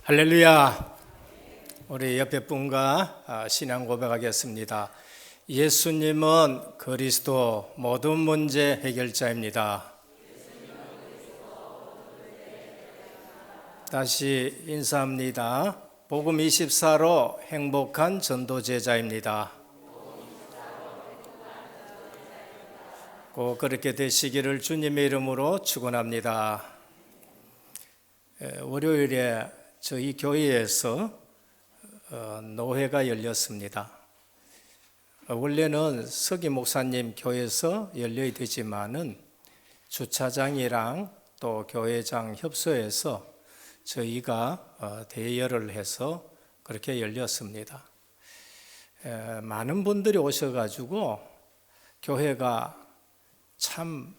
할렐루야. 우리 옆에 분과 신앙 고백하겠습니다. 예수님은 그리스도 모든 문제 해결자입니다. 다시 인사합니다. 복음 24로 행복한 전도제자입니다. 꼭 그렇게 되시기를 주님의 이름으로 축원합니다. 월요일에 저희 교회에서 노회가 열렸습니다. 원래는 서기 목사님 교회에서 열려야 되지만은 주차장이랑 또 교회장 협소해서 저희가 대여를 해서 그렇게 열렸습니다. 많은 분들이 오셔가지고 교회가 참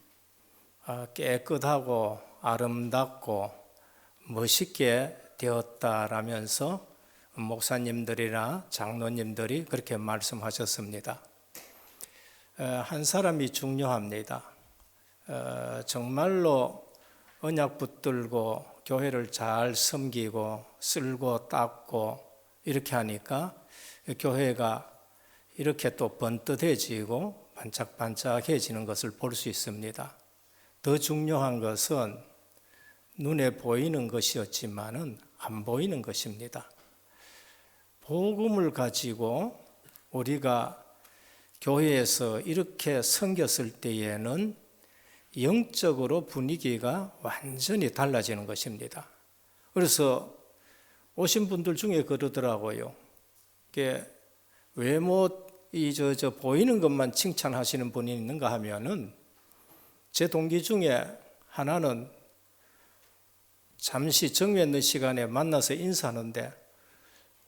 깨끗하고 아름답고 멋있게 되었다라면서 목사님들이나 장로님들이 그렇게 말씀하셨습니다. 한 사람이 중요합니다. 정말로 언약 붙들고 교회를 잘 섬기고 쓸고 닦고 이렇게 하니까 교회가 이렇게 또 번듯해지고 반짝반짝해지는 것을 볼 수 있습니다. 더 중요한 것은 눈에 보이는 것이었지만은 안 보이는 것입니다. 복음을 가지고 우리가 교회에서 이렇게 섬겼을 때에는 영적으로 분위기가 완전히 달라지는 것입니다. 그래서 오신 분들 중에 그러더라고요. 외모 보이는 것만 칭찬하시는 분이 있는가 하면은 제 동기 중에 하나는 잠시 정회 있는 시간에 만나서 인사하는데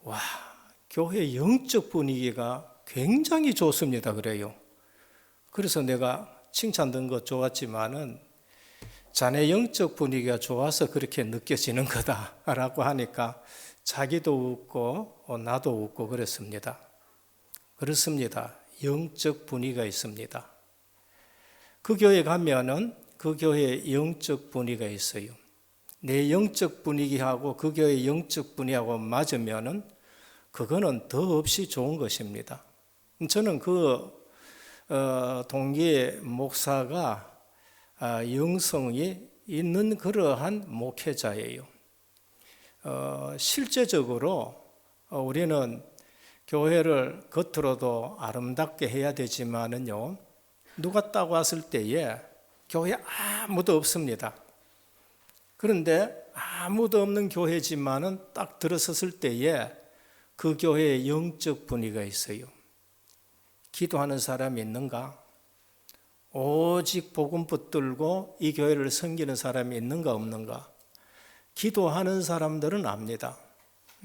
와, 교회 영적 분위기가 굉장히 좋습니다 그래요. 그래서 내가 칭찬 듣는 거 좋았지만은 자네 영적 분위기가 좋아서 그렇게 느껴지는 거다라고 하니까 자기도 웃고 나도 웃고 그랬습니다. 그렇습니다. 영적 분위기가 있습니다. 그 교회 가면은 그 교회에 영적 분위기가 있어요. 내 영적 분위기하고 그 교회의 영적 분위기하고 맞으면은 그거는 더없이 좋은 것입니다. 저는 그 동기의 목사가 영성이 있는 그러한 목회자예요. 실제적으로 우리는 교회를 겉으로도 아름답게 해야 되지만은요, 누가 딱 왔을 때에 교회에 아무도 없습니다. 그런데 아무도 없는 교회지만은 딱 들어섰을 때에 그 교회에 영적 분위기가 있어요. 기도하는 사람이 있는가? 오직 복음 붙들고 이 교회를 섬기는 사람이 있는가 없는가? 기도하는 사람들은 압니다.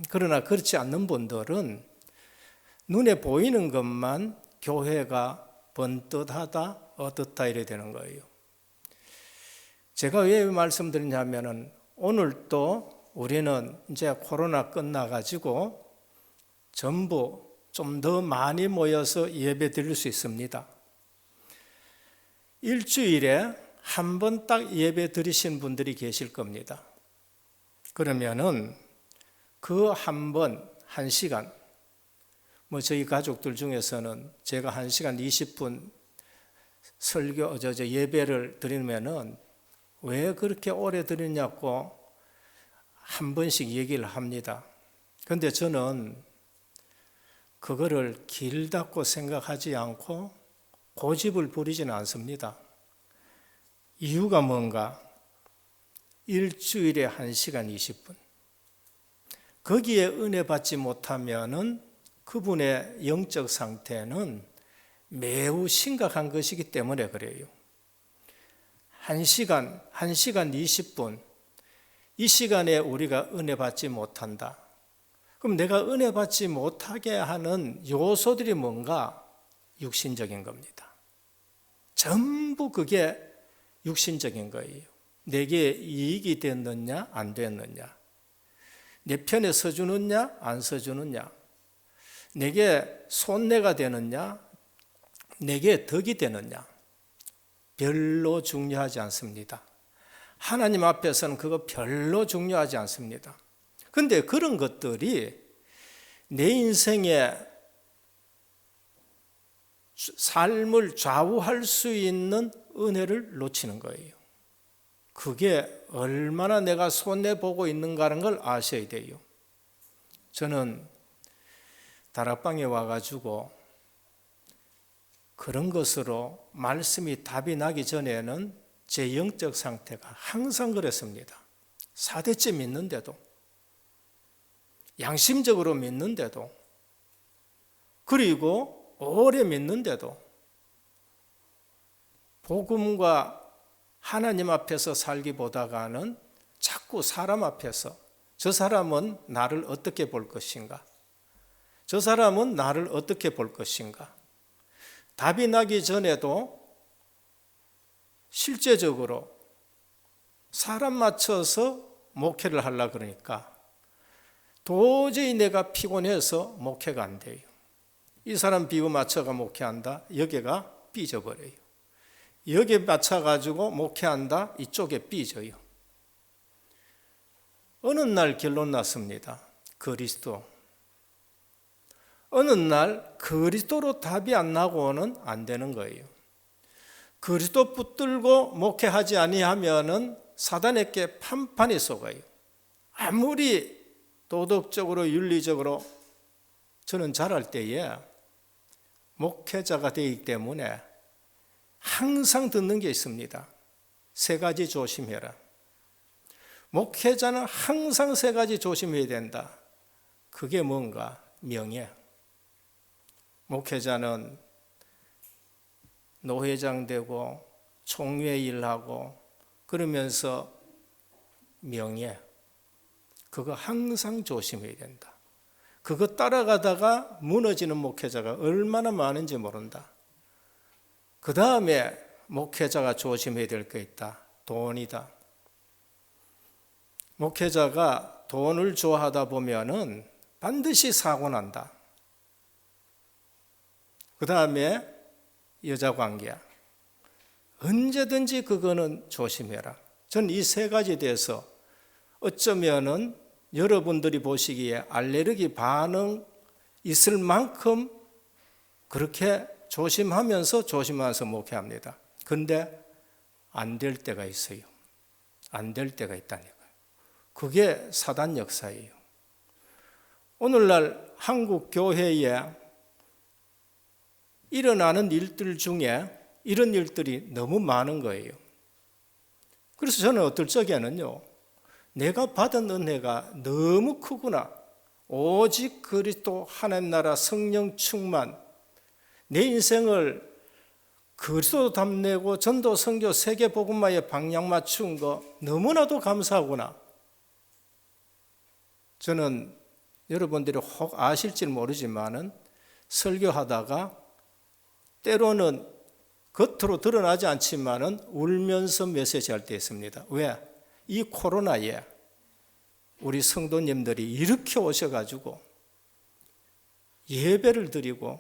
그러나 그렇지 않는 분들은 눈에 보이는 것만 교회가 번듯하다, 어떻다 이래 되는 거예요. 제가 왜 말씀드리냐면은 오늘 또 우리는 이제 코로나 끝나가지고 전부 좀 더 많이 모여서 예배 드릴 수 있습니다. 일주일에 한 번 딱 예배 드리신 분들이 계실 겁니다. 그러면은 그 한 번, 1시간, 저희 가족들 중에서는 제가 1시간 20분 예배를 드리면은 왜 그렇게 오래 드리냐고 한 번씩 얘기를 합니다. 그런데 저는 그거를 길다고 생각하지 않고 고집을 부리지는 않습니다. 이유가 뭔가? 일주일에 1시간 20분. 거기에 은혜 받지 못하면은 그분의 영적 상태는 매우 심각한 것이기 때문에 그래요. 1시간 20분, 이 시간에 우리가 은혜 받지 못한다. 그럼 내가 은혜 받지 못하게 하는 요소들이 뭔가? 육신적인 겁니다. 전부 그게 육신적인 거예요. 내게 이익이 됐느냐, 안 됐느냐. 내 편에 서주느냐, 안 서주느냐. 내게 손해가 되느냐, 내게 덕이 되느냐. 별로 중요하지 않습니다. 하나님 앞에서는 그거 별로 중요하지 않습니다. 근데 그런 것들이 내 인생의 삶을 좌우할 수 있는 은혜를 놓치는 거예요. 그게 얼마나 내가 손해보고 있는가라는 걸 아셔야 돼요. 저는 다락방에 와가지고 그런 것으로 말씀이 답이 나기 전에는 제 영적 상태가 항상 그랬습니다. 4대째 믿는데도, 양심적으로 믿는데도, 그리고 오래 믿는데도 복음과 하나님 앞에서 살기보다는 자꾸 사람 앞에서 저 사람은 나를 어떻게 볼 것인가? 저 사람은 나를 어떻게 볼 것인가? 답이 나기 전에도 실제적으로 사람 맞춰서 목회를 하려고 그러니까 도저히 내가 피곤해서 목회가 안 돼요. 이 사람 비유 맞춰가 목회한다. 여기가 삐져버려요. 여기에 맞춰가지고 목회한다. 이쪽에 삐져요. 어느 날 결론 났습니다. 그리스도. 어느 날 그리스도로 답이 안 나고는 안 되는 거예요. 그리스도 붙들고 목회하지 아니하면은 사단에게 판판이 속아요. 아무리 도덕적으로 윤리적으로 저는 자랄 때에 목회자가 되기 때문에 항상 듣는 게 있습니다. 3가지 조심해라. 목회자는 항상 3가지 조심해야 된다. 그게 뭔가? 명예. 목회자는 노회장 되고 총회 일하고 그러면서 명예. 그거 항상 조심해야 된다. 그거 따라가다가 무너지는 목회자가 얼마나 많은지 모른다. 그 다음에 목회자가 조심해야 될 게 있다. 돈이다. 목회자가 돈을 좋아하다 보면은 반드시 사고 난다. 그 다음에 여자 관계야. 언제든지 그거는 조심해라. 저는 이 3가지에 대해서 어쩌면은 여러분들이 보시기에 알레르기 반응 있을 만큼 그렇게 조심하면서 목회합니다. 그런데 안 될 때가 있어요. 안 될 때가 있다니까요. 그게 사단 역사예요. 오늘날 한국 교회에 일어나는 일들 중에 이런 일들이 너무 많은 거예요. 그래서 저는 어떨 적에는요, 내가 받은 은혜가 너무 크구나. 오직 그리스도 하나님 나라 성령 충만, 내 인생을 그리스도 담내고 전도 선교 세계 복음화에 방향 맞춘 거 너무나도 감사하구나. 저는 여러분들이 혹 아실지 모르지만은 설교하다가 때로는 겉으로 드러나지 않지만은 울면서 메시지 할 때 있습니다. 왜? 이 코로나에 우리 성도님들이 이렇게 오셔가지고 예배를 드리고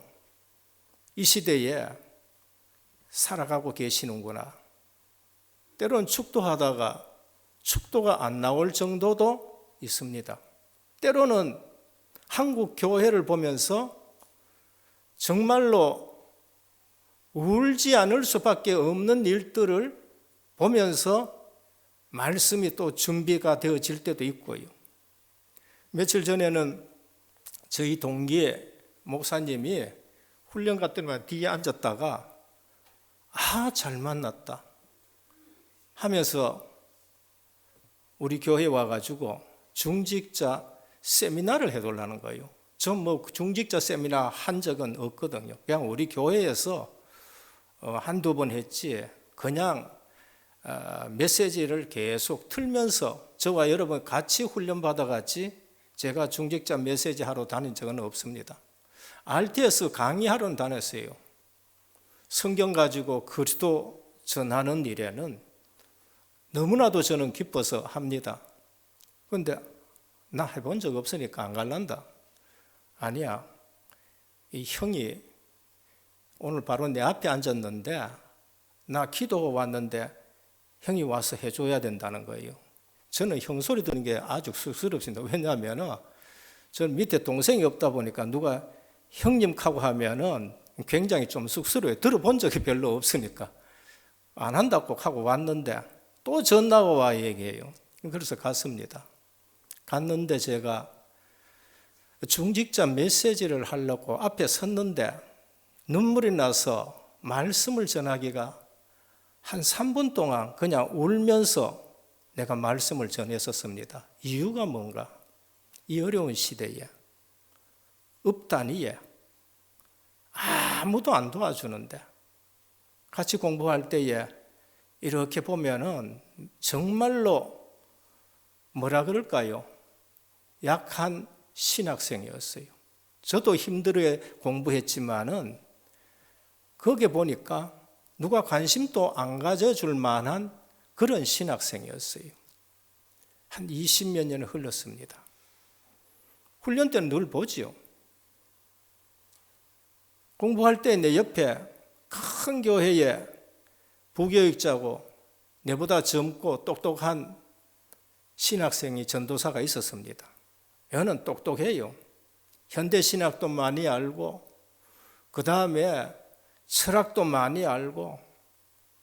이 시대에 살아가고 계시는구나. 때로는 축도하다가 축도가 안 나올 정도도 있습니다. 때로는 한국 교회를 보면서 정말로 울지 않을 수밖에 없는 일들을 보면서 말씀이 또 준비가 되어질 때도 있고요. 며칠 전에는 저희 동기의 목사님이 훈련 같은 거 뒤에 앉았다가 잘 만났다 하면서 우리 교회에 와가지고 중직자 세미나를 해달라는 거예요. 전 중직자 세미나 한 적은 없거든요. 그냥 우리 교회에서 한두 번 했지 그냥 메시지를 계속 틀면서 저와 여러분 같이 훈련받아갔지 제가 중직자 메시지 하러 다닌 적은 없습니다. RTS 강의하러 다녔어요. 성경 가지고 그리스도 전하는 일에는 너무나도 저는 기뻐서 합니다. 그런데 나 해본 적 없으니까 안 갈란다. 아니야. 이 형이 오늘 바로 내 앞에 앉았는데 나 기도가 왔는데 형이 와서 해줘야 된다는 거예요. 저는 형 소리 듣는 게 아주 쑥스럽습니다. 왜냐하면 저는 밑에 동생이 없다 보니까 누가 형님하고 하면은 굉장히 좀 쑥스러워요. 들어본 적이 별로 없으니까. 안 한다고 하고 왔는데 또 전화가 와 얘기해요. 그래서 갔습니다. 갔는데 제가 중직자 메시지를 하려고 앞에 섰는데 눈물이 나서 말씀을 전하기가 한 3분 동안 그냥 울면서 내가 말씀을 전했었습니다. 이유가 뭔가? 이 어려운 시대에, 읍단위에 아무도 안 도와주는데 같이 공부할 때에 이렇게 보면은 정말로 뭐라 그럴까요? 약한 신학생이었어요. 저도 힘들게 공부했지만은 거기에 보니까 누가 관심도 안 가져줄 만한 그런 신학생이었어요. 한 20몇 년이 흘렀습니다. 훈련 때는 늘 보지요. 공부할 때 내 옆에 큰 교회에 부교육자고 내보다 젊고 똑똑한 신학생이 전도사가 있었습니다. 얘는 똑똑해요. 현대신학도 많이 알고 그 다음에 철학도 많이 알고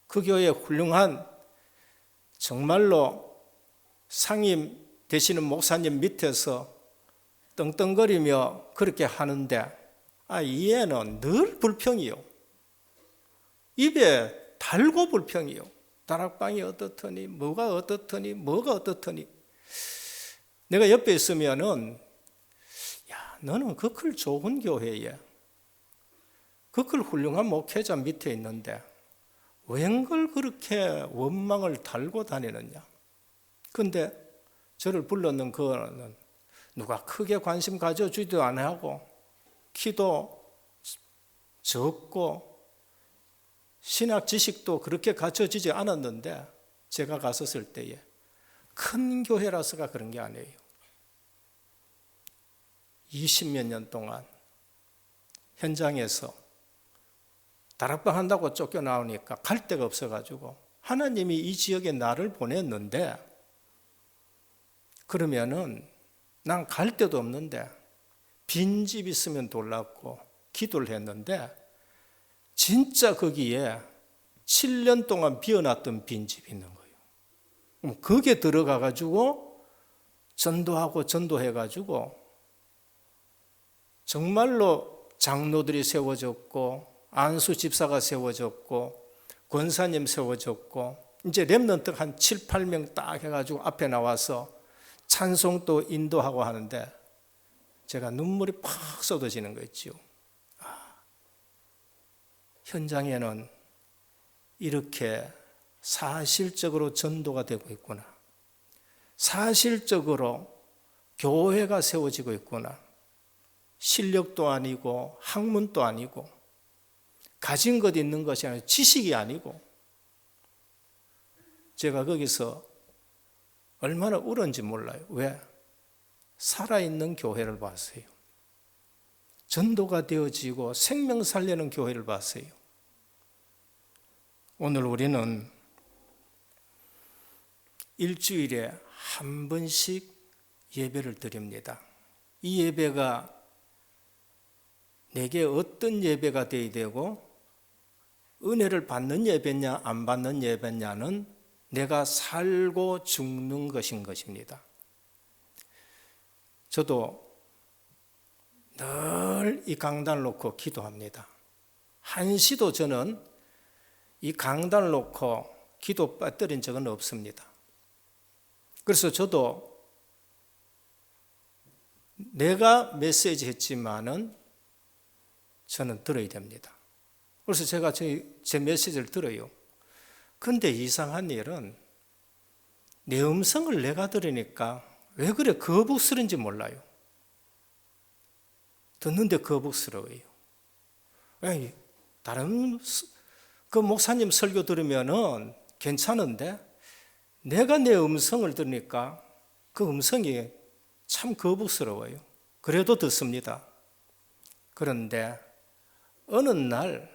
그 교회에 훌륭한 정말로 상임 되시는 목사님 밑에서 떵떵거리며 그렇게 하는데 이 애는 늘 불평이요. 입에 달고 불평이요. 다락방이 어떻더니 뭐가 어떻더니 뭐가 어떻더니 내가 옆에 있으면은 야 너는 그클 좋은 교회에 그클 훌륭한 목회자 밑에 있는데 웬걸 그렇게 원망을 달고 다니느냐. 근데 저를 불렀는 그거는 누가 크게 관심 가져주지도 안 하고 키도 적고 신학 지식도 그렇게 갖춰지지 않았는데 제가 갔었을 때에 큰 교회라서가 그런 게 아니에요. 20몇 년 동안 현장에서 다락방 한다고 쫓겨나오니까 갈 데가 없어가지고 하나님이 이 지역에 나를 보냈는데 그러면은 난 갈 데도 없는데 빈집 있으면 놀랍고 기도를 했는데 진짜 거기에 7년 동안 비어놨던 빈집이 있는 거예요. 그럼 거기에 들어가가지고 전도하고 전도해가지고 정말로 장로들이 세워졌고 안수 집사가 세워졌고 권사님 세워졌고 이제 렘넌트 한 7, 8명 딱 해가지고 앞에 나와서 찬송도 인도하고 하는데 제가 눈물이 팍 쏟아지는 거 있죠. 현장에는 이렇게 사실적으로 전도가 되고 있구나. 사실적으로 교회가 세워지고 있구나. 실력도 아니고 학문도 아니고 가진 것 있는 것이 아니고 지식이 아니고 제가 거기서 얼마나 울었는지 몰라요. 왜? 살아있는 교회를 봤어요. 전도가 되어지고 생명 살리는 교회를 봤어요. 오늘 우리는 일주일에 한 번씩 예배를 드립니다. 이 예배가 내게 어떤 예배가 되어야 되고 은혜를 받는 예배냐 안 받는 예배냐는 내가 살고 죽는 것인 것입니다. 저도 늘 이 강단을 놓고 기도합니다. 한시도 저는 이 강단을 놓고 기도 빠뜨린 적은 없습니다. 그래서 저도 내가 메시지 했지만은 저는 들어야 됩니다. 그래서 제가 제 메시지를 들어요. 근데 이상한 일은 내 음성을 내가 들으니까 왜 그래 거북스러운지 몰라요. 듣는데 거북스러워요. 다른 그 목사님 설교 들으면은 괜찮은데 내가 내 음성을 들으니까 그 음성이 참 거북스러워요. 그래도 듣습니다. 그런데 어느 날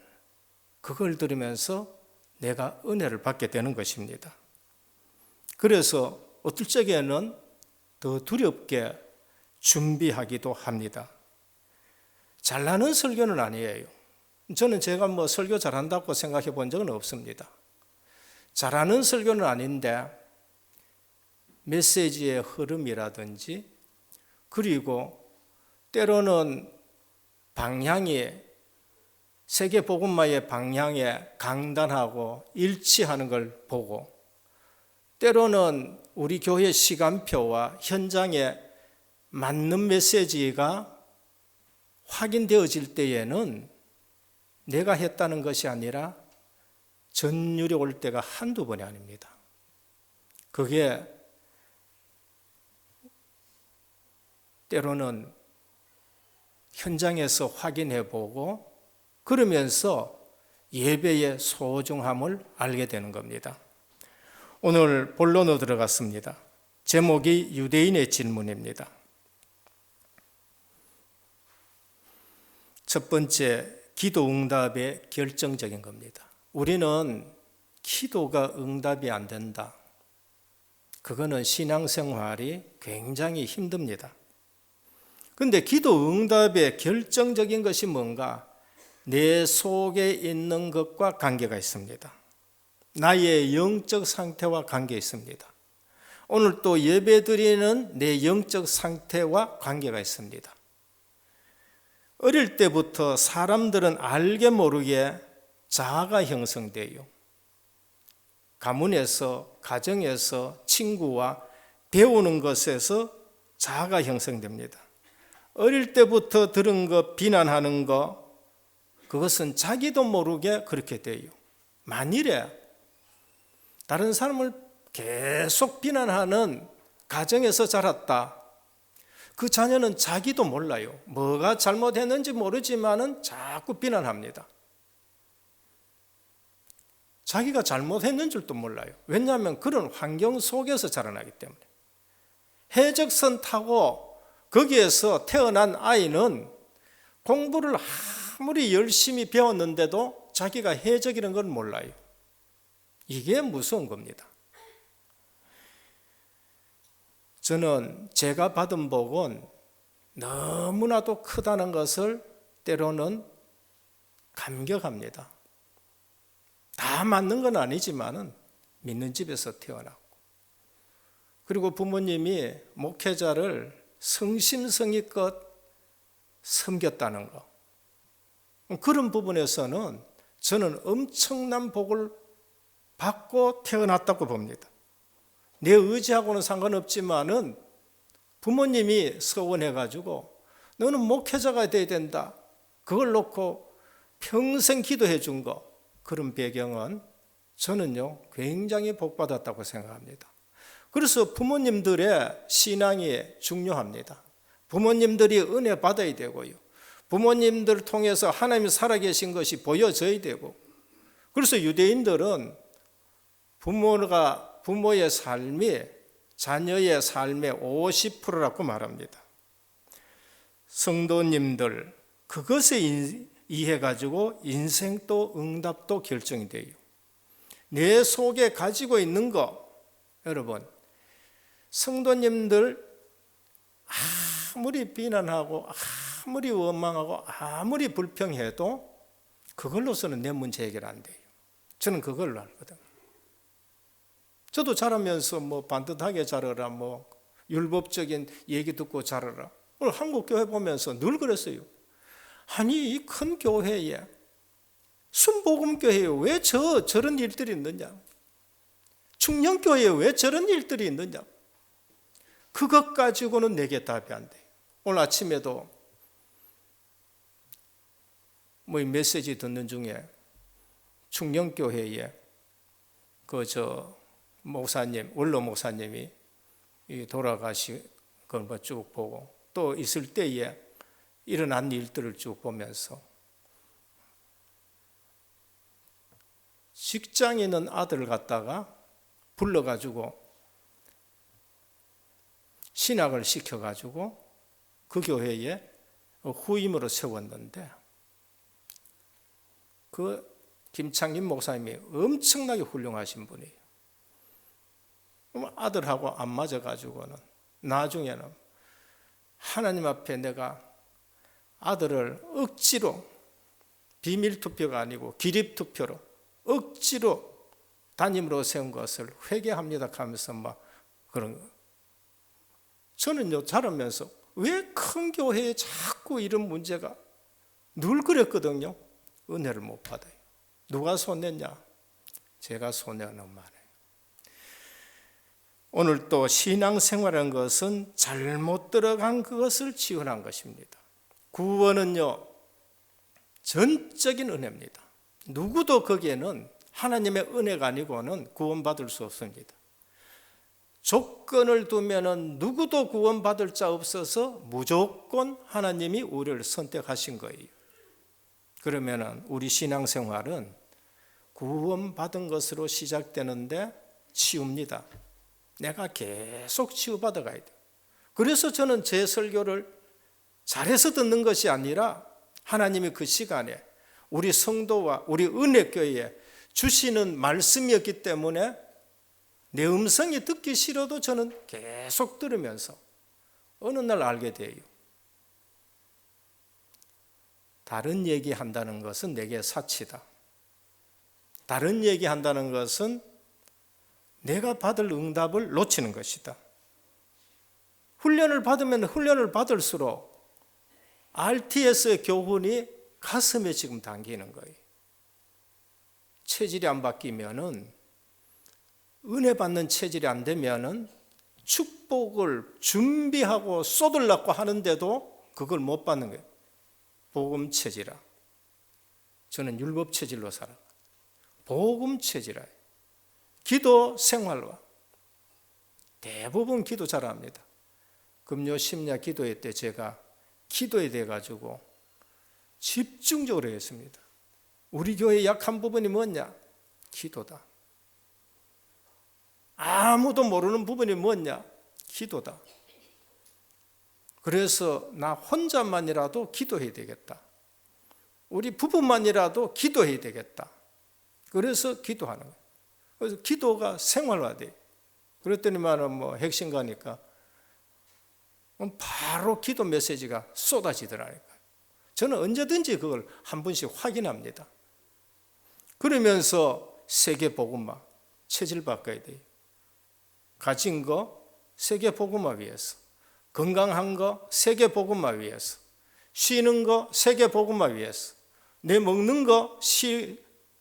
그걸 들으면서 내가 은혜를 받게 되는 것입니다. 그래서 어떨 적에는 더 두렵게 준비하기도 합니다. 잘나는 설교는 아니에요. 저는 제가 뭐 설교 잘한다고 생각해 본 적은 없습니다. 잘하는 설교는 아닌데 메시지의 흐름이라든지 그리고 때로는 방향이 세계 복음화의 방향에 강단하고 일치하는 걸 보고 때로는 우리 교회 시간표와 현장에 맞는 메시지가 확인되어질 때에는 내가 했다는 것이 아니라 전율이 올 때가 한두 번이 아닙니다. 그게 때로는 현장에서 확인해 보고 그러면서 예배의 소중함을 알게 되는 겁니다. 오늘 본론으로 들어갔습니다. 제목이 유대인의 질문입니다. 첫 번째, 기도 응답의 결정적인 겁니다. 우리는 기도가 응답이 안 된다. 그거는 신앙생활이 굉장히 힘듭니다. 그런데 기도 응답의 결정적인 것이 뭔가? 내 속에 있는 것과 관계가 있습니다. 나의 영적 상태와 관계 있습니다. 오늘 또 예배 드리는 내 영적 상태와 관계가 있습니다. 어릴 때부터 사람들은 알게 모르게 자아가 형성돼요. 가문에서, 가정에서, 친구와 배우는 것에서 자아가 형성됩니다. 어릴 때부터 들은 거, 비난하는 거, 그것은 자기도 모르게 그렇게 돼요. 만일에 다른 사람을 계속 비난하는 가정에서 자랐다. 그 자녀는 자기도 몰라요. 뭐가 잘못했는지 모르지만은 자꾸 비난합니다. 자기가 잘못했는 줄도 몰라요. 왜냐하면 그런 환경 속에서 자라나기 때문에. 해적선 타고 거기에서 태어난 아이는 공부를 아무리 열심히 배웠는데도 자기가 해적이라는 걸 몰라요. 이게 무서운 겁니다. 저는 제가 받은 복은 너무나도 크다는 것을 때로는 감격합니다. 다 맞는 건 아니지만은 믿는 집에서 태어났고 그리고 부모님이 목회자를 성심성의껏 섬겼다는 것. 그런 부분에서는 저는 엄청난 복을 받고 태어났다고 봅니다. 내 의지하고는 상관없지만은 부모님이 서원해가지고 너는 목회자가 돼야 된다. 그걸 놓고 평생 기도해 준 거. 그런 배경은 저는요 굉장히 복받았다고 생각합니다. 그래서 부모님들의 신앙이 중요합니다. 부모님들이 은혜 받아야 되고요. 부모님들을 통해서 하나님이 살아계신 것이 보여져야 되고 그래서 유대인들은 부모의 삶이 자녀의 삶의 50%라고 말합니다. 성도님들 그것에 이해가지고 인생도 응답도 결정이 돼요. 내 속에 가지고 있는 거 여러분 성도님들 아무리 비난하고 아무리 원망하고 아무리 불평해도 그걸로서는 내 문제 해결 안 돼요. 저는 그걸로 알거든요. 저도 자라면서 뭐 반듯하게 자라라 뭐 율법적인 얘기 듣고 자라라 오늘 한국 교회 보면서 늘 그랬어요. 아니 이 큰 교회에 순복음교회에 왜 저런 일들이 있느냐 충령교회에 왜 저런 일들이 있느냐 그것 가지고는 내게 답이 안 돼요. 오늘 아침에도 뭐 메시지 듣는 중에 충령교회에 목사님 원로 목사님이 돌아가신 걸 쭉 보고 또 있을 때에 일어난 일들을 쭉 보면서 직장에 있는 아들을 갖다가 불러가지고 신학을 시켜가지고 그 교회에 후임으로 세웠는데 그 김창림 목사님이 엄청나게 훌륭하신 분이에요. 그럼 아들하고 안 맞아가지고는 나중에는 하나님 앞에 내가 아들을 억지로, 비밀투표가 아니고 기립투표로 억지로 담임으로 세운 것을 회개합니다 하면서 막 그런 거. 저는요, 자라면서 왜 큰 교회에 자꾸 이런 문제가 늘 그랬거든요. 은혜를 못 받아요. 누가 손냈냐? 제가 손해는 많아요. 오늘 또 신앙생활이라는 것은 잘못 들어간 그것을 지원한 것입니다. 구원은요, 전적인 은혜입니다. 누구도 거기에는 하나님의 은혜가 아니고는 구원받을 수 없습니다. 조건을 두면은 누구도 구원받을 자 없어서 무조건 하나님이 우리를 선택하신 거예요. 그러면은 우리 신앙생활은 구원받은 것으로 시작되는데 치웁니다. 내가 계속 치유받아 가야 돼요. 그래서 저는 제 설교를 잘해서 듣는 것이 아니라 하나님이 그 시간에 우리 성도와 우리 은혜교회에 주시는 말씀이었기 때문에 내 음성이 듣기 싫어도 저는 계속 들으면서 어느 날 알게 돼요. 다른 얘기한다는 것은 내게 사치다. 다른 얘기한다는 것은 내가 받을 응답을 놓치는 것이다. 훈련을 받으면 훈련을 받을수록 RTS의 교훈이 가슴에 지금 당기는 거예요. 체질이 안 바뀌면은, 은혜 받는 체질이 안 되면은 축복을 준비하고 쏟으려고 하는데도 그걸 못 받는 거예요. 복음 체질이라. 저는 율법 체질로 살아. 복음 체질이라. 기도 생활과 대부분 기도 잘합니다. 금요 심야 기도회 때 제가 기도에 대해 가지고 집중적으로 했습니다. 우리 교회의 약한 부분이 뭐냐? 기도다. 아무도 모르는 부분이 뭐냐? 기도다. 그래서 나 혼자만이라도 기도해야 되겠다. 우리 부부만이라도 기도해야 되겠다. 그래서 기도하는 거예요. 그래서 기도가 생활화돼요. 그랬더니만 뭐 핵심가니까 바로 기도 메시지가 쏟아지더라니까요. 저는 언제든지 그걸 한 번씩 확인합니다. 그러면서 세계복음화 체질 바꿔야 돼요. 가진 거 세계복음화 위해서, 건강한 거 세계복음화 위해서, 쉬는 거 세계복음화 위해서, 내 먹는 거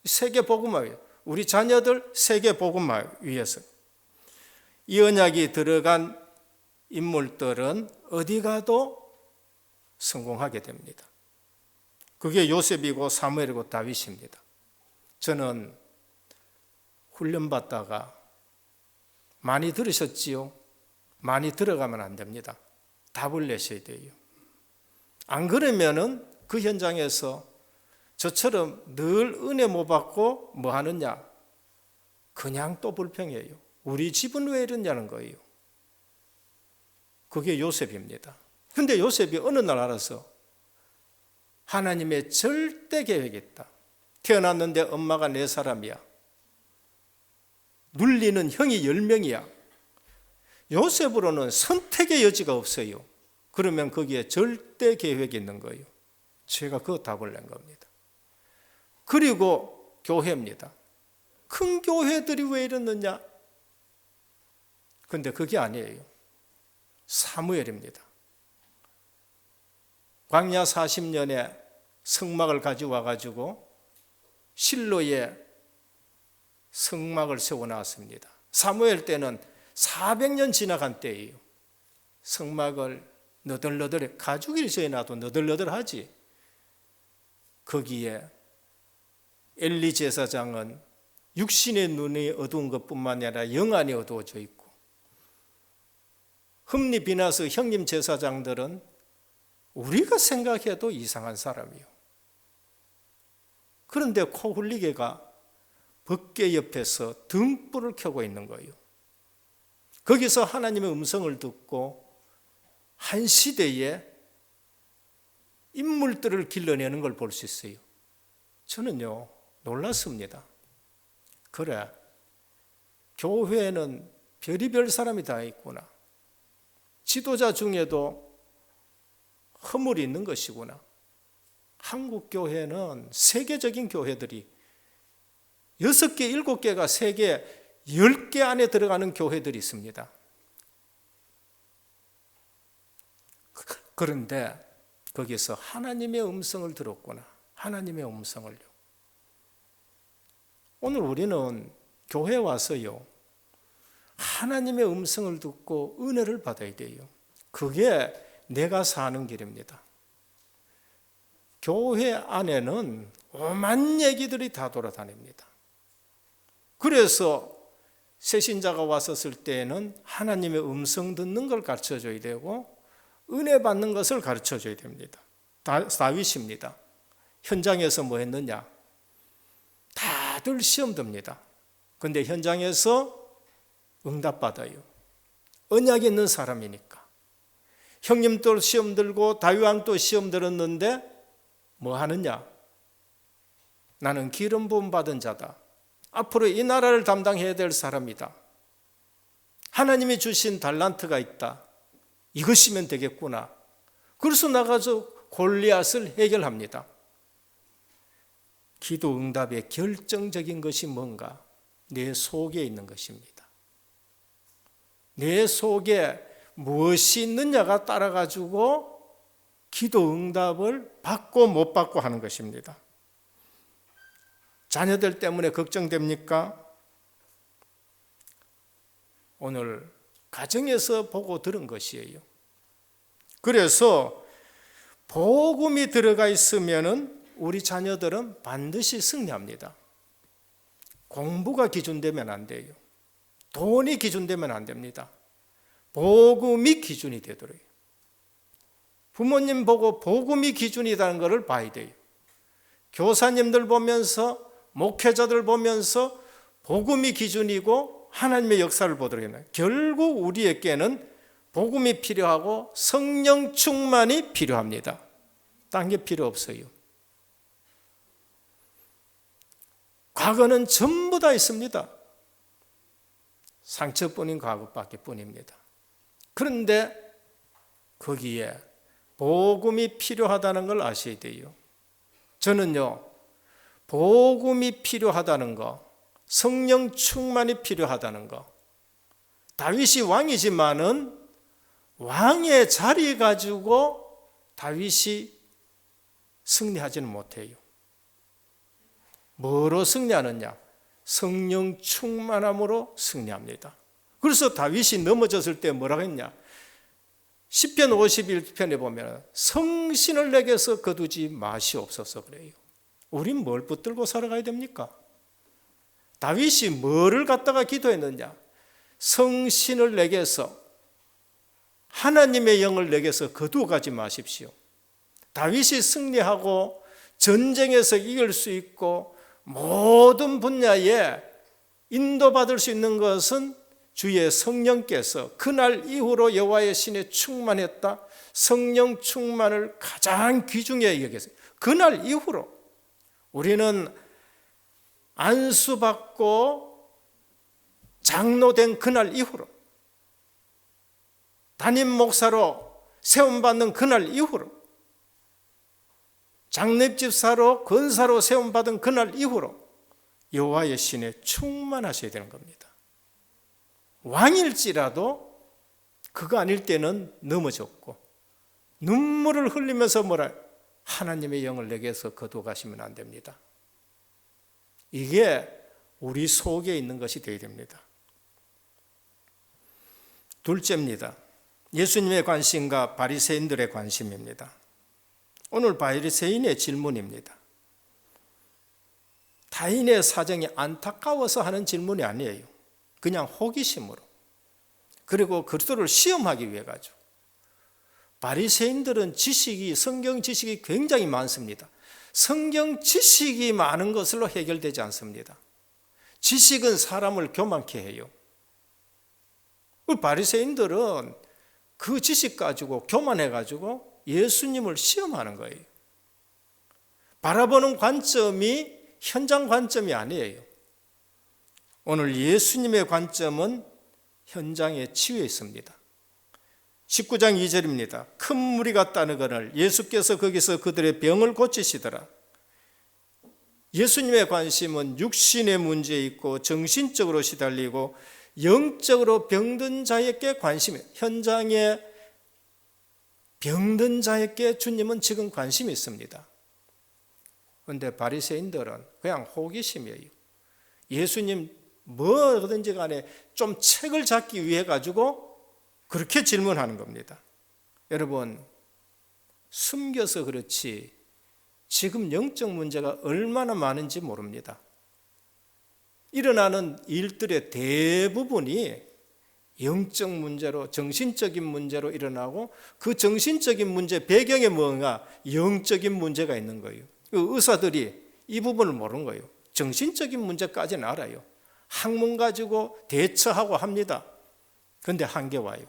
세계복음화 위해서, 우리 자녀들 세계복음화 위해서. 이 언약이 들어간 인물들은 어디 가도 성공하게 됩니다. 그게 요셉이고 사무엘이고 다윗입니다. 저는 훈련받다가 많이 들으셨지요? 많이 들어가면 안 됩니다. 답을 내셔야 돼요. 안 그러면은 그 현장에서 저처럼 늘 은혜 못 받고 뭐 하느냐? 그냥 또 불평해요. 우리 집은 왜 이러냐는 거예요. 그게 요셉입니다. 근데 요셉이 어느 날 알아서 하나님의 절대 계획이 있다. 태어났는데 엄마가 4사람이야. 눌리는 형이 10명이야. 요셉으로는 선택의 여지가 없어요. 그러면 거기에 절대 계획이 있는 거예요. 제가 그 답을 낸 겁니다. 그리고 교회입니다. 큰 교회들이 왜 이러느냐? 근데 그게 아니에요. 사무엘입니다. 광야 40년에 성막을 가져와 가지고 실로에 성막을 세워놨습니다. 사무엘 때는 400년 지나간 때예요. 성막을 너덜너덜해, 가죽이 지어놔도 너덜너덜하지. 거기에 엘리 제사장은 육신의 눈이 어두운 것뿐만 아니라 영안이 어두워져 있고, 흠니 비나스 형님 제사장들은 우리가 생각해도 이상한 사람이요. 그런데 코훌리게가 법궤 옆에서 등불을 켜고 있는 거예요. 거기서 하나님의 음성을 듣고 한 시대에 인물들을 길러내는 걸 볼 수 있어요. 저는요, 놀랐습니다. 그래, 교회는 별의별 사람이 다 있구나. 지도자 중에도 허물이 있는 것이구나. 한국 교회는 세계적인 교회들이 6개, 7개가 세계 10개 안에 들어가는 교회들이 있습니다. 그런데 거기서 하나님의 음성을 들었구나. 하나님의 음성을요. 오늘 우리는 교회에 와서요, 하나님의 음성을 듣고 은혜를 받아야 돼요. 그게 내가 사는 길입니다. 교회 안에는 오만 얘기들이 다 돌아다닙니다. 그래서 새신자가 왔었을 때에는 하나님의 음성 듣는 걸 가르쳐줘야 되고 은혜 받는 것을 가르쳐줘야 됩니다. 다윗입니다. 현장에서 뭐 했느냐? 다들 시험 듭니다. 근데 현장에서 응답받아요. 언약 있는 사람이니까. 형님도 시험 들고 다윗왕도 시험 들었는데 뭐 하느냐? 나는 기름 부음 받은 자다. 앞으로 이 나라를 담당해야 될 사람이다. 하나님이 주신 달란트가 있다. 이것이면 되겠구나. 그래서 나가서 골리앗을 해결합니다. 기도 응답의 결정적인 것이 뭔가? 내 속에 있는 것입니다. 내 속에 무엇이 있느냐가 따라가지고 기도 응답을 받고 못 받고 하는 것입니다. 자녀들 때문에 걱정됩니까? 오늘 가정에서 보고 들은 것이에요. 그래서 복음이 들어가 있으면은 우리 자녀들은 반드시 승리합니다. 공부가 기준되면 안 돼요. 돈이 기준되면 안 됩니다. 복음이 기준이 되도록. 부모님 보고 복음이 기준이라는 것을 봐야 돼요. 교사님들 보면서, 목회자들 보면서 복음이 기준이고 하나님의 역사를 보도록 해요. 결국 우리에게는 복음이 필요하고 성령 충만이 필요합니다. 딴 게 필요 없어요. 과거는 전부 다 있습니다. 상처뿐인 과거밖에 뿐입니다. 그런데 거기에 복음이 필요하다는 걸 아셔야 돼요. 저는요, 복음이 필요하다는 거, 성령 충만이 필요하다는 거, 다윗이 왕이지만은 왕의 자리 가지고 다윗이 승리하지는 못해요. 뭐로 승리하느냐? 성령 충만함으로 승리합니다. 그래서 다윗이 넘어졌을 때 뭐라고 했냐? 시편 51편에 보면 성신을 내게서 거두지 마시옵소서 그래요. 우린 뭘 붙들고 살아가야 됩니까? 다윗이 뭐를 갖다가 기도했느냐? 성신을 내게서, 하나님의 영을 내게서 거두어가지 마십시오. 다윗이 승리하고 전쟁에서 이길 수 있고 모든 분야에 인도받을 수 있는 것은 주의 성령께서 그날 이후로 여호와의 신에 충만했다. 성령 충만을 가장 귀중히 여겼어요. 그날 이후로 우리는 안수받고 장로된 그날 이후로, 담임 목사로 세움받는 그날 이후로, 장례집사로 권사로 세움받은 그날 이후로 여호와의 신에 충만하셔야 되는 겁니다. 왕일지라도 그거 아닐 때는 넘어졌고 눈물을 흘리면서 뭐라, 하나님의 영을 내게서 거두어가시면 안 됩니다. 이게 우리 속에 있는 것이 되어야 됩니다. 둘째입니다. 예수님의 관심과 바리새인들의 관심입니다. 오늘 바리새인의 질문입니다. 타인의 사정이 안타까워서 하는 질문이 아니에요. 그냥 호기심으로. 그리고 그리스도를 시험하기 위해 가지고. 바리새인들은 지식이, 성경 지식이 굉장히 많습니다. 성경 지식이 많은 것으로 해결되지 않습니다. 지식은 사람을 교만케 해요. 바리새인들은 그 지식 가지고 교만해 가지고 예수님을 시험하는 거예요. 바라보는 관점이 현장 관점이 아니에요. 오늘 예수님의 관점은 현장에 치유에 있습니다. 19장 2절입니다. 큰 무리가 따르거늘 예수께서 거기서 그들의 병을 고치시더라. 예수님의 관심은 육신의 문제에 있고 정신적으로 시달리고 영적으로 병든 자에게 관심이, 현장에 병든 자에게 주님은 지금 관심이 있습니다. 그런데 바리새인들은 그냥 호기심이에요. 예수님 뭐든지 간에 좀 책을 잡기 위해 가지고 그렇게 질문하는 겁니다. 여러분, 숨겨서 그렇지 지금 영적 문제가 얼마나 많은지 모릅니다. 일어나는 일들의 대부분이 영적 문제로, 정신적인 문제로 일어나고 그 정신적인 문제 배경에 뭔가 영적인 문제가 있는 거예요. 의사들이 이 부분을 모르는 거예요. 정신적인 문제까지는 알아요. 학문 가지고 대처하고 합니다. 그런데 한계 와요.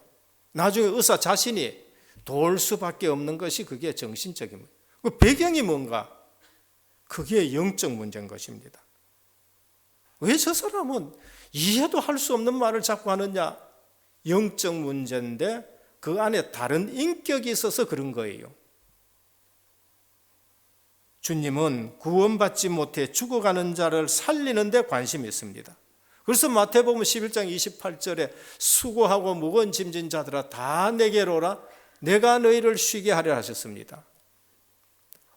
나중에 의사 자신이 도울 수밖에 없는 것이 그게 정신적인 문제. 그 배경이 뭔가? 그게 영적 문제인 것입니다. 왜 저 사람은 이해도 할 수 없는 말을 자꾸 하느냐? 영적 문제인데 그 안에 다른 인격이 있어서 그런 거예요. 주님은 구원받지 못해 죽어가는 자를 살리는 데 관심이 있습니다. 그래서 마태복음 11장 28절에 수고하고 무거운 짐진 자들아 다 내게로 오라 내가 너희를 쉬게 하려 하셨습니다.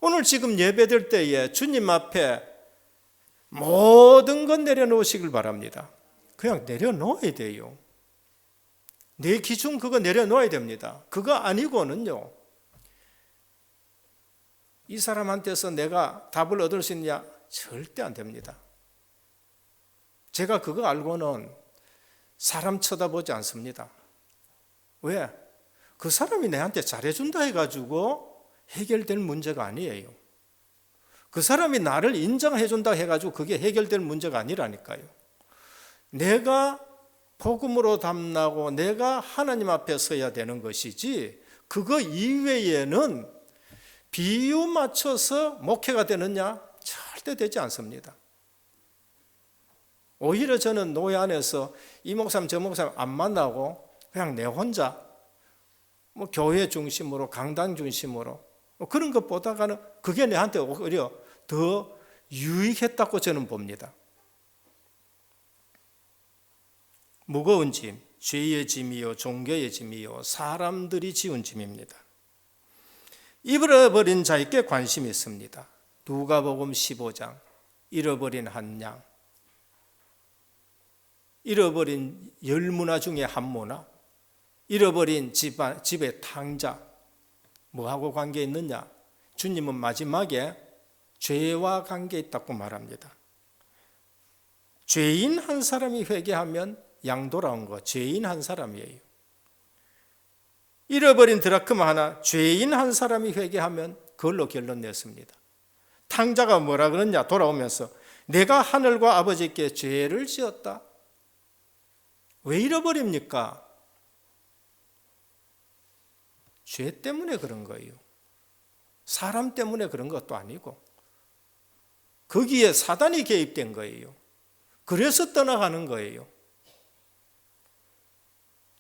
오늘 지금 예배될 때에 주님 앞에 모든 건 내려놓으시길 바랍니다. 그냥 내려놓아야 돼요. 내 기준 그거 내려놓아야 됩니다. 그거 아니고는요, 이 사람한테서 내가 답을 얻을 수 있느냐? 절대 안 됩니다. 제가 그거 알고는 사람 쳐다보지 않습니다. 왜? 그 사람이 내한테 잘해준다 해가지고 해결될 문제가 아니에요. 그 사람이 나를 인정해준다 해가지고 그게 해결될 문제가 아니라니까요. 내가 복음으로 담나고 내가 하나님 앞에 서야 되는 것이지 그거 이외에는 비유 맞춰서 목회가 되느냐? 절대 되지 않습니다. 오히려 저는 노예 안에서 이 목사님 저 목사님 안 만나고 그냥 내 혼자 교회 중심으로 강단 중심으로 그런 것보다는 그게 내한테 오히려 더 유익했다고 저는 봅니다. 무거운 짐, 죄의 짐이요 종교의 짐이요 사람들이 지은 짐입니다. 잃어버린 자에게 관심이 있습니다. 누가복음 15장 잃어버린 한 양, 잃어버린 열 문화 중에 한 문화, 잃어버린 집의 탕자, 뭐하고 관계 있느냐? 주님은 마지막에 죄와 관계 있다고 말합니다. 죄인 한 사람이 회개하면 양 돌아온 거 죄인 한 사람이에요. 잃어버린 드라크마 하나, 죄인 한 사람이 회개하면 그걸로 결론 냈습니다. 탕자가 뭐라 그러냐? 돌아오면서 내가 하늘과 아버지께 죄를 지었다. 왜 잃어버립니까? 죄 때문에 그런 거예요. 사람 때문에 그런 것도 아니고 거기에 사단이 개입된 거예요. 그래서 떠나가는 거예요.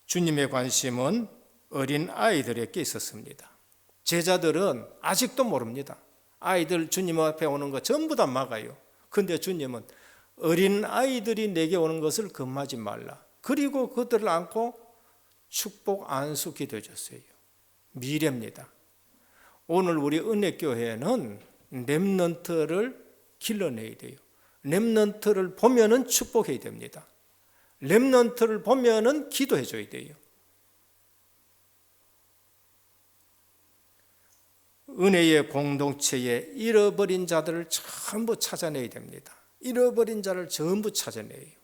주님의 관심은 어린 아이들에게 있었습니다. 제자들은 아직도 모릅니다. 아이들 주님 앞에 오는 거 전부 다 막아요. 그런데 주님은 어린 아이들이 내게 오는 것을 금하지 말라. 그리고 그들을 안고 축복 안수 기도해 줬어요. 미래입니다. 오늘 우리 은혜교회는 렘넌트를 길러내야 돼요. 렘넌트를 보면은 축복해야 됩니다. 렘넌트를 보면은 기도해 줘야 돼요. 은혜의 공동체에 잃어버린 자들을 전부 찾아내야 됩니다. 잃어버린 자를 전부 찾아내요.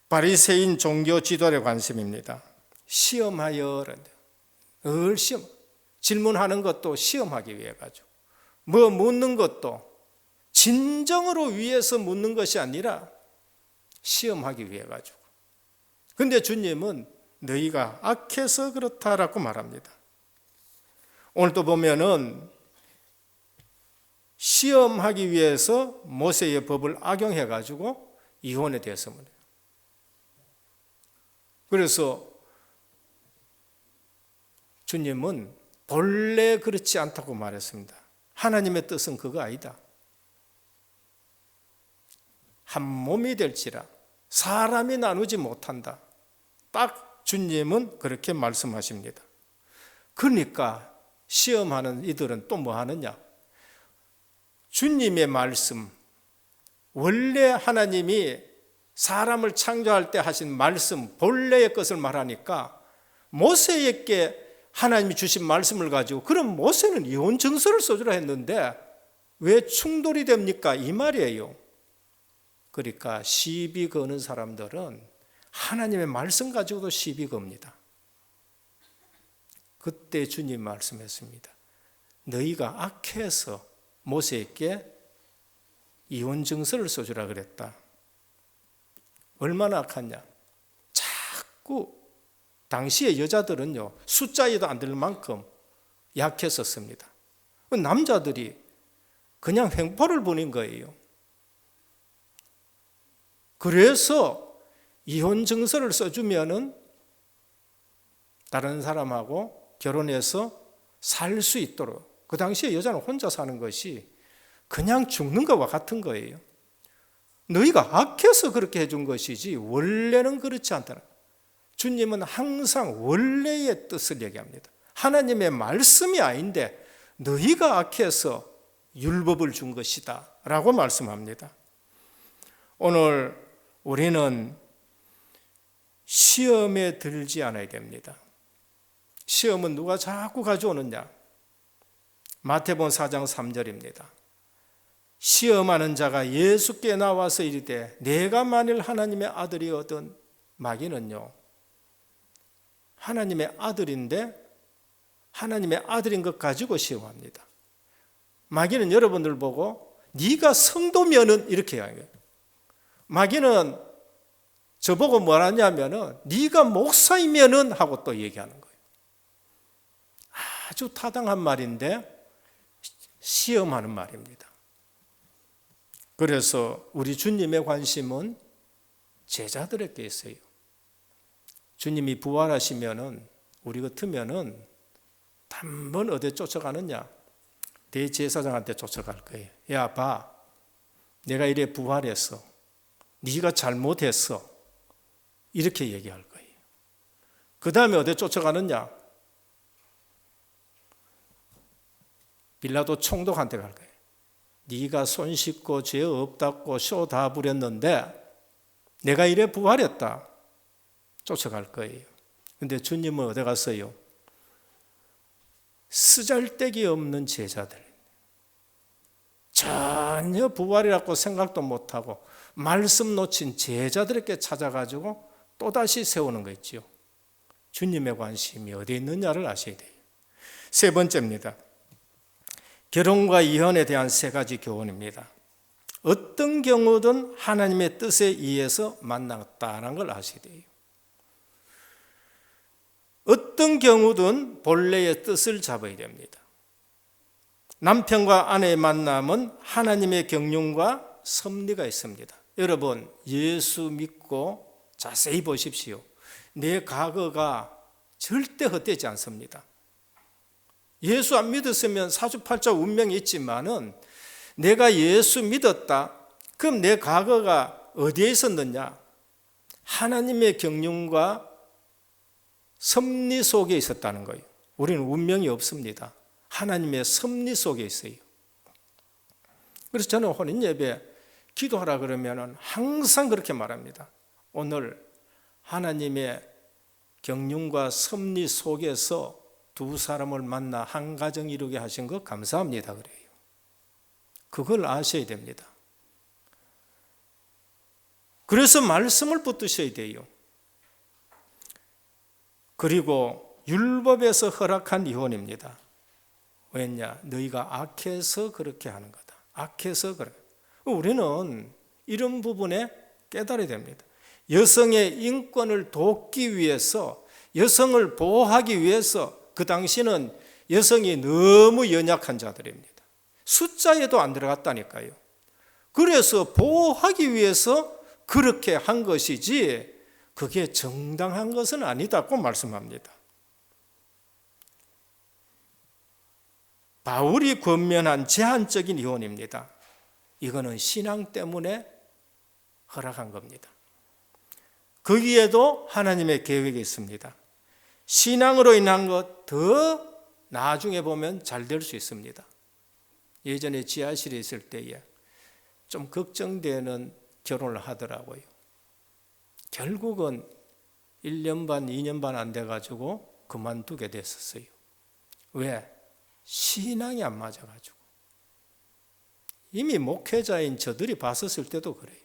바리새인 종교 지도에 관심입니다. 시험하여 늘 시험, 질문하는 것도 시험하기 위해 가지고 뭐 묻는 것도 진정으로 위해서 묻는 것이 아니라 시험하기 위해 가지고. 근데 주님은 너희가 악해서 그렇다라고 말합니다. 오늘도 보면은 시험하기 위해서 모세의 법을 악용해 가지고 이혼에 대해서 말해요. 그래서 주님은 본래 그렇지 않다고 말했습니다. 하나님의 뜻은 그거 아니다. 한 몸이 될지라 사람이 나누지 못한다. 딱 주님은 그렇게 말씀하십니다. 그러니까 시험하는 이들은 또 뭐 하느냐? 주님의 말씀, 원래 하나님이 사람을 창조할 때 하신 말씀, 본래의 것을 말하니까 모세에게 하나님이 주신 말씀을 가지고 그럼 모세는 이혼 증서를 써주라 했는데 왜 충돌이 됩니까? 이 말이에요. 그러니까 시비 거는 사람들은 하나님의 말씀 가지고도 시비 겁니다. 그때 주님 말씀했습니다. 너희가 악해서 모세에게 이혼 증서를 써주라 그랬다. 얼마나 악하냐? 자꾸 당시의 여자들은요, 숫자에도 안 들 만큼 약했었습니다. 남자들이 그냥 횡포를 부린 거예요. 그래서 이혼 증서를 써주면은 다른 사람하고 결혼해서 살 수 있도록, 그 당시에 여자는 혼자 사는 것이 그냥 죽는 것과 같은 거예요. 너희가 악해서 그렇게 해준 것이지 원래는 그렇지 않다는. 주님은 항상 원래의 뜻을 얘기합니다. 하나님의 말씀이 아닌데 너희가 악해서 율법을 준 것이다 라고 말씀합니다. 오늘 우리는 시험에 들지 않아야 됩니다. 시험은 누가 자꾸 가져오느냐? 마태복음 4장 3절입니다. 시험하는 자가 예수께 나와서 이르되 내가 만일 하나님의 아들이거든. 마귀는요, 하나님의 아들인데 하나님의 아들인 것 가지고 시험합니다. 마귀는 여러분들 보고 네가 성도면은 이렇게 이야기해요. 마귀는 저보고 뭐라냐면은 네가 목사이면은 하고 또 얘기하는 거예요. 아주 타당한 말인데 시험하는 말입니다. 그래서 우리 주님의 관심은 제자들에게 있어요. 주님이 부활하시면은 우리 같으면은 단번 어디 쫓아가느냐? 대제사장한테 쫓아갈 거예요. 야, 봐, 내가 이래 부활했어. 네가 잘못했어. 이렇게 얘기할 거예요. 그 다음에 어디 쫓아가느냐? 빌라도 총독한테 갈 거예요. 네가 손 씻고 죄 없다고 쇼 다 부렸는데 내가 이래 부활했다. 쫓아갈 거예요. 근데 주님은 어디 갔어요? 쓰잘데기 없는 제자들, 전혀 부활이라고 생각도 못하고 말씀 놓친 제자들에게 찾아가지고 또다시 세우는 거 있죠. 주님의 관심이 어디 있느냐를 아셔야 돼요. 세 번째입니다. 결혼과 이혼에 대한 세 가지 교훈입니다. 어떤 경우든 하나님의 뜻에 의해서 만났다는 걸 아셔야 돼요. 어떤 경우든 본래의 뜻을 잡아야 됩니다. 남편과 아내의 만남은 하나님의 경륜과 섭리가 있습니다. 여러분, 예수 믿고 자세히 보십시오. 내 과거가 절대 헛되지 않습니다. 예수 안 믿었으면 사주팔자 운명이 있지만은 내가 예수 믿었다. 그럼 내 과거가 어디에 있었느냐? 하나님의 경륜과 섭리 속에 있었다는 거예요. 우리는 운명이 없습니다. 하나님의 섭리 속에 있어요. 그래서 저는 혼인 예배 기도하라 그러면 항상 그렇게 말합니다. 오늘 하나님의 경륜과 섭리 속에서 두 사람을 만나 한 가정 이루게 하신 것 감사합니다 그래요. 그걸 아셔야 됩니다. 그래서 말씀을 붙드셔야 돼요. 그리고 율법에서 허락한 이혼입니다. 왜냐? 너희가 악해서 그렇게 하는 거다. 악해서 그래. 우리는 이런 부분에 깨달아야 됩니다. 여성의 인권을 돕기 위해서, 여성을 보호하기 위해서 그 당시는 여성이 너무 연약한 자들입니다. 숫자에도 안 들어갔다니까요. 그래서 보호하기 위해서 그렇게 한 것이지 그게 정당한 것은 아니다고 말씀합니다. 바울이 권면한 제한적인 이혼입니다. 이거는 신앙 때문에 허락한 겁니다. 거기에도 하나님의 계획이 있습니다. 신앙으로 인한 것 더 나중에 보면 잘 될 수 있습니다. 예전에 지하실에 있을 때에 좀 걱정되는 결혼을 하더라고요. 결국은 1년 반, 2년 반 안 돼가지고 그만두게 됐었어요. 왜? 신앙이 안 맞아가지고. 이미 목회자인 저들이 봤었을 때도 그래요.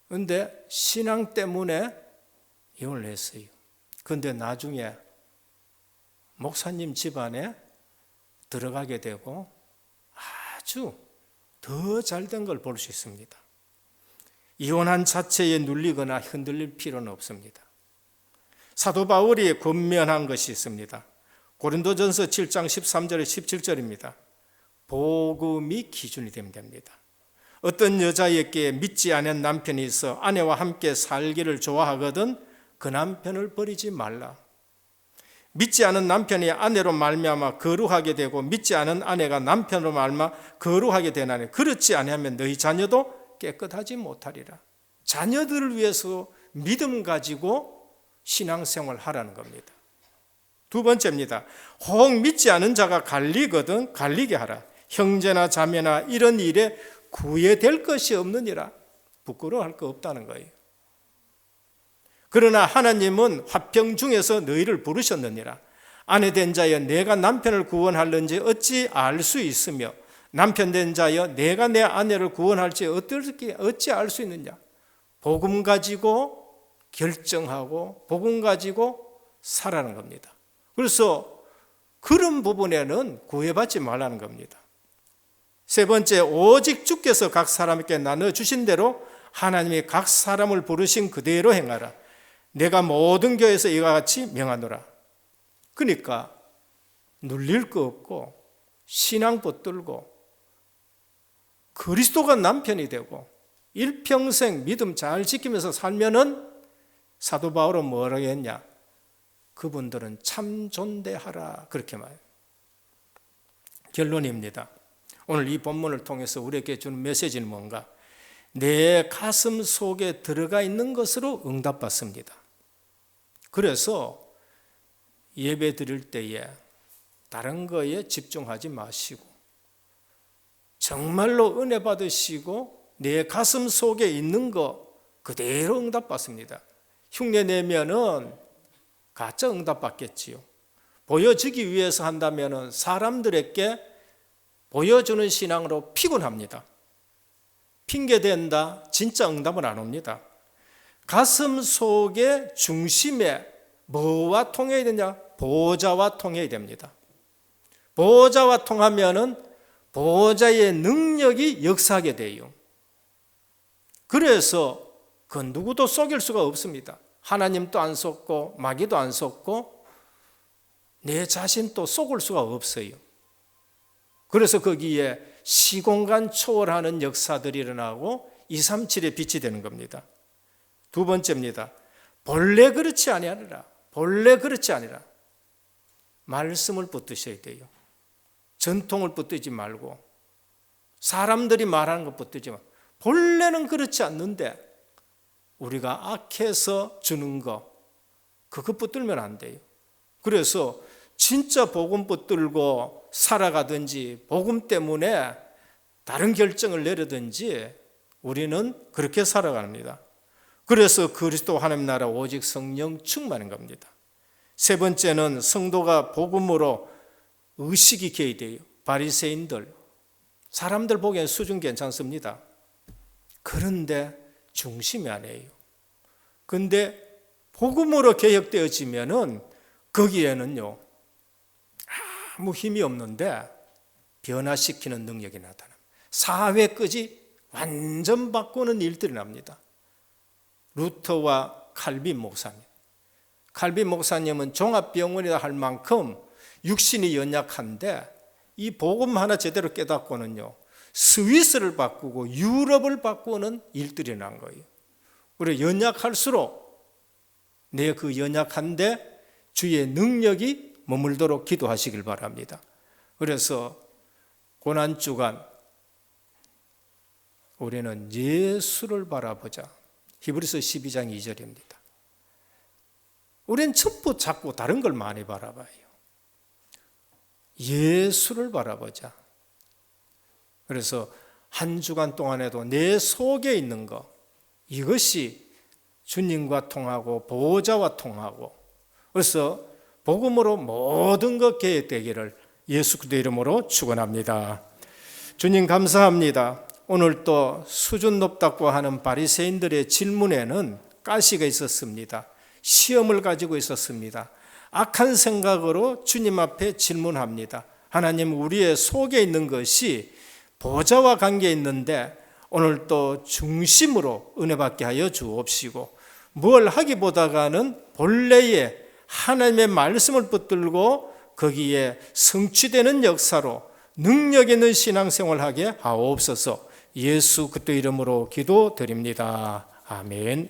그런데 신앙 때문에 이혼을 했어요. 그런데 나중에 목사님 집안에 들어가게 되고 아주 더 잘된 걸 볼 수 있습니다. 이혼한 자체에 눌리거나 흔들릴 필요는 없습니다. 사도 바울이 권면한 것이 있습니다. 고린도전서 7장 13절에 17절입니다. 복음이 기준이 되면 됩니다. 어떤 여자에게 믿지 않은 남편이 있어 아내와 함께 살기를 좋아하거든 그 남편을 버리지 말라. 믿지 않은 남편이 아내로 말미암아 거룩하게 되고 믿지 않은 아내가 남편으로 말미암아 거룩하게 되나니 그렇지 아니하면 너희 자녀도 깨끗하지 못하리라. 자녀들을 위해서 믿음 가지고 신앙생활 하라는 겁니다. 두 번째입니다. 혹 믿지 않은 자가 갈리거든 갈리게 하라. 형제나 자매나 이런 일에 구애될 것이 없느니라. 부끄러워할 거 없다는 거예요. 그러나 하나님은 화평 중에서 너희를 부르셨느니라. 아내 된 자여 내가 남편을 구원할는지 어찌 알 수 있으며 남편 된 자여 내가 내 아내를 구원할지 어찌 알 수 있느냐. 복음 가지고 결정하고 복음 가지고 살아가는 겁니다. 그래서 그런 부분에는 구애받지 말라는 겁니다. 세 번째, 오직 주께서 각 사람에게 나눠주신 대로 하나님이 각 사람을 부르신 그대로 행하라. 내가 모든 교회에서 이와 같이 명하노라. 그러니까 눌릴 거 없고 신앙 붙들고 그리스도가 남편이 되고 일평생 믿음 잘 지키면서 살면은 사도 바울은 뭐라고 했냐? 그분들은 참 존대하라 그렇게 말해요. 결론입니다. 오늘 이 본문을 통해서 우리에게 주는 메시지는 뭔가? 내 가슴 속에 들어가 있는 것으로 응답받습니다. 그래서 예배 드릴 때에 다른 거에 집중하지 마시고 정말로 은혜 받으시고 내 가슴 속에 있는 거 그대로 응답받습니다. 흉내 내면은 가짜 응답받겠지요. 보여주기 위해서 한다면은 사람들에게 보여주는 신앙으로 피곤합니다. 핑계댄다 진짜 응답은 안 옵니다. 가슴 속의 중심에 뭐와 통해야 되냐? 보호자와 통해야 됩니다. 보호자와 통하면은 보호자의 능력이 역사하게 돼요. 그래서 그 누구도 속일 수가 없습니다. 하나님도 안 속고 마귀도 안 속고 내 자신도 속을 수가 없어요. 그래서 거기에 시공간 초월하는 역사들이 일어나고 237의 빛이 되는 겁니다. 두 번째입니다. 본래 그렇지 아니하리라. 본래 그렇지 아니라. 말씀을 붙드셔야 돼요. 전통을 붙들지 말고 사람들이 말하는 것 붙들지 말고 본래는 그렇지 않는데 우리가 악해서 주는 거 그거 붙들면 안 돼요. 그래서 진짜 복음 붙들고 살아가든지 복음 때문에 다른 결정을 내리든지 우리는 그렇게 살아갑니다. 그래서 그리스도 하나님 나라 오직 성령 충만인 겁니다. 세 번째는 성도가 복음으로 의식이 개입돼요. 바리새인들 사람들 보기엔 수준 괜찮습니다. 그런데 중심이 아니에요. 그런데 복음으로 개혁되어지면은 거기에는요 아무 힘이 없는데 변화시키는 능력이 나타납니다. 사회 끄지 완전 바꾸는 일들이 납니다. 루터와 칼빈 목사님. 칼빈 목사님은 종합병원이라 할 만큼 육신이 연약한데 이 복음 하나 제대로 깨닫고는요 스위스를 바꾸고 유럽을 바꾸는 일들이 난 거예요. 그리고 연약할수록 내 그 연약한데 주의 능력이 머물도록 기도하시길 바랍니다. 그래서 고난주간 우리는 예수를 바라보자. 히브리서 12장 2절입니다. 우리는 전부 자꾸 다른 걸 많이 바라봐요. 예수를 바라보자. 그래서 한 주간 동안에도 내 속에 있는 것, 이것이 주님과 통하고 보호자와 통하고, 그래서 복음으로 모든 것 계획되기를 예수 그리스도의 이름으로 축원합니다. 주님 감사합니다. 오늘 또 수준 높다고 하는 바리새인들의 질문에는 가시가 있었습니다. 시험을 가지고 있었습니다. 악한 생각으로 주님 앞에 질문합니다. 하나님, 우리의 속에 있는 것이 보좌와 관계 있는데 오늘 또 중심으로 은혜 받게 하여 주옵시고, 뭘 하기보다가는 본래의 하나님의 말씀을 붙들고 거기에 성취되는 역사로 능력 있는 신앙생활을 하게 하옵소서. 예수 그리스도 이름으로 기도드립니다. 아멘.